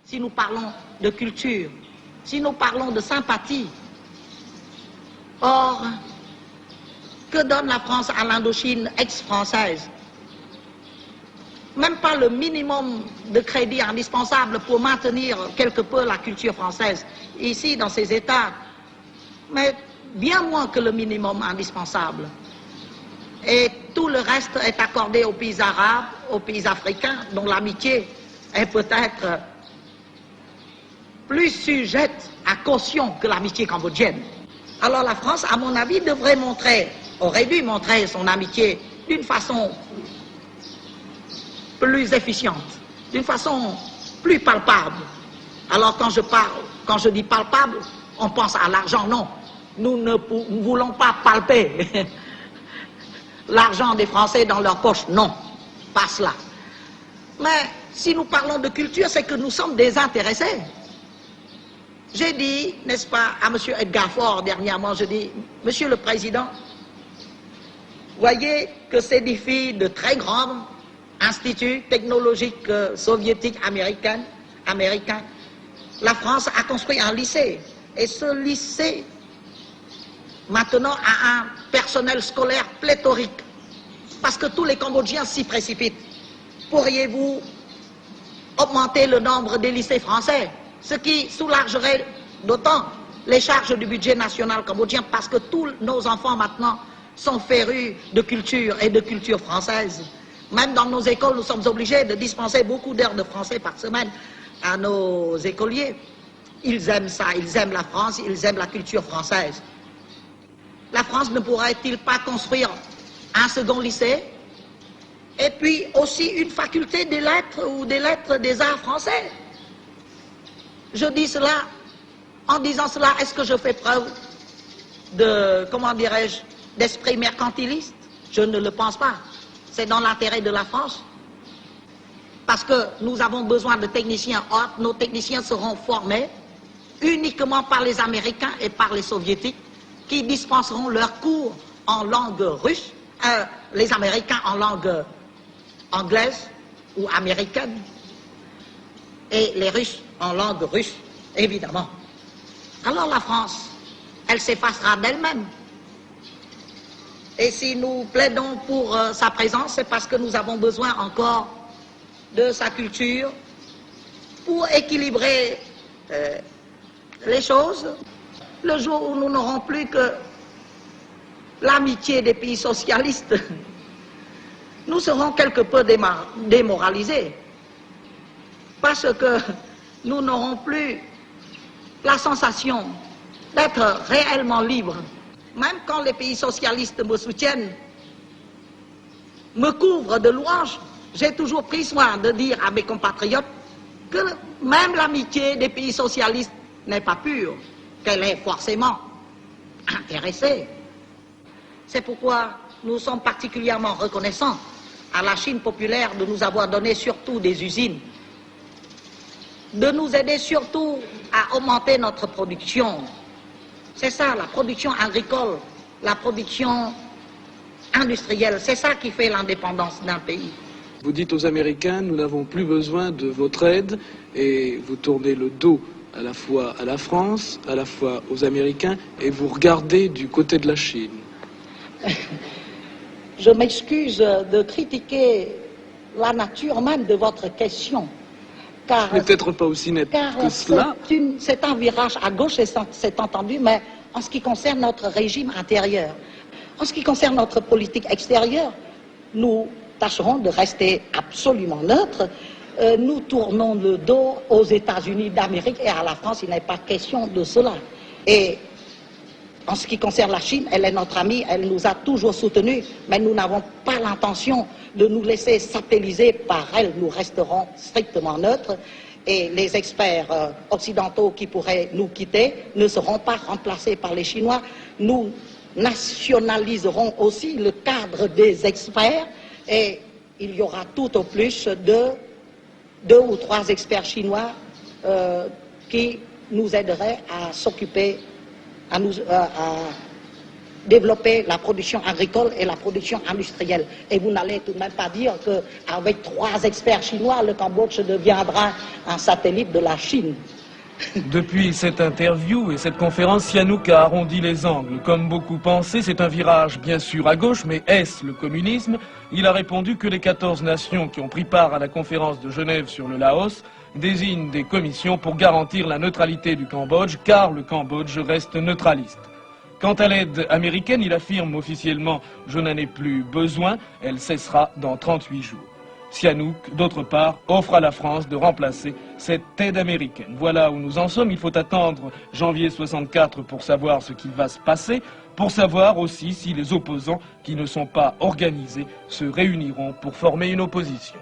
si nous parlons de culture, si nous parlons de sympathie. Or, que donne la France à l'Indochine ex-française? Même pas le minimum de crédit indispensable pour maintenir quelque peu la culture française ici dans ces États, mais bien moins que le minimum indispensable. Et tout le reste est accordé aux pays arabes, aux pays africains, dont l'amitié est peut-être plus sujette à caution que l'amitié cambodgienne. Alors la France, à mon avis, aurait dû montrer son amitié d'une façon plus efficiente, d'une façon plus palpable. Alors quand je dis palpable, on pense à l'argent. Non, nous ne voulons pas palper l'argent des Français dans leur poche. Non, pas cela. Mais si nous parlons de culture, c'est que nous sommes désintéressés. J'ai dit, n'est-ce pas, à M. Edgar Faure dernièrement, je dis, Monsieur le Président, voyez que s'édifient de très grands instituts technologiques soviétiques américains. La France a construit un lycée. Et ce lycée, maintenant, a un personnel scolaire pléthorique. Parce que tous les Cambodgiens s'y précipitent. Pourriez-vous augmenter le nombre des lycées français? Ce qui soulagerait d'autant les charges du budget national cambodgien, parce que tous nos enfants maintenant sont férus de culture et de culture française. Même dans nos écoles, nous sommes obligés de dispenser beaucoup d'heures de français par semaine à nos écoliers. Ils aiment ça, ils aiment la France, ils aiment la culture française. La France ne pourrait-il pas construire un second lycée? Et puis aussi une faculté des lettres ou des lettres des arts français? Je dis cela, en disant cela, est-ce que je fais preuve de, comment dirais-je, d'esprit mercantiliste? Je ne le pense pas. C'est dans l'intérêt de la France. Parce que nous avons besoin de techniciens. Or, nos techniciens seront formés uniquement par les Américains et par les Soviétiques, qui dispenseront leurs cours en langue russe, les Américains en langue anglaise ou américaine, et les Russes en langue russe, évidemment. Alors la France, elle s'effacera d'elle-même. Et si nous plaidons pour sa présence, c'est parce que nous avons besoin encore de sa culture pour équilibrer les choses. Le jour où nous n'aurons plus que l'amitié des pays socialistes, nous serons quelque peu démoralisés. Parce que nous n'aurons plus la sensation d'être réellement libres. Même quand les pays socialistes me soutiennent, me couvrent de louanges, j'ai toujours pris soin de dire à mes compatriotes que même l'amitié des pays socialistes n'est pas pure, qu'elle est forcément intéressée. C'est pourquoi nous sommes particulièrement reconnaissants à la Chine populaire de nous avoir donné surtout des usines, de nous aider surtout à augmenter notre production. C'est ça, la production agricole, la production industrielle, c'est ça qui fait l'indépendance d'un pays. Vous dites aux Américains, nous n'avons plus besoin de votre aide, et vous tournez le dos à la fois à la France, à la fois aux Américains, et vous regardez du côté de la Chine. Je m'excuse de critiquer la nature même de votre question. Car peut-être pas aussi net que cela. C'est un virage à gauche, c'est entendu, mais en ce qui concerne notre régime intérieur, en ce qui concerne notre politique extérieure, nous tâcherons de rester absolument neutres. Nous tournons le dos aux États-Unis d'Amérique et à la France, il n'est pas question de cela. Et en ce qui concerne la Chine, elle est notre amie, elle nous a toujours soutenus, mais nous n'avons pas l'intention de nous laisser satelliser par elle. Nous resterons strictement neutres et les experts occidentaux qui pourraient nous quitter ne seront pas remplacés par les Chinois. Nous nationaliserons aussi le cadre des experts et il y aura tout au plus deux ou trois experts chinois qui nous aideraient à s'occuper, à développer la production agricole et la production industrielle. Et vous n'allez tout de même pas dire qu'avec 3 experts chinois, le Cambodge deviendra un satellite de la Chine. Depuis cette interview et cette conférence, Sihanouk a arrondi les angles. Comme beaucoup pensaient, c'est un virage bien sûr à gauche, mais est-ce le communisme? Il a répondu que les 14 nations qui ont pris part à la conférence de Genève sur le Laos désignent des commissions pour garantir la neutralité du Cambodge, car le Cambodge reste neutraliste. Quant à l'aide américaine, il affirme officiellement « Je n'en ai plus besoin, elle cessera dans 38 jours ». Sihanouk, d'autre part, offre à la France de remplacer cette aide américaine. Voilà où nous en sommes. Il faut attendre janvier 64 pour savoir ce qui va se passer, pour savoir aussi si les opposants qui ne sont pas organisés se réuniront pour former une opposition.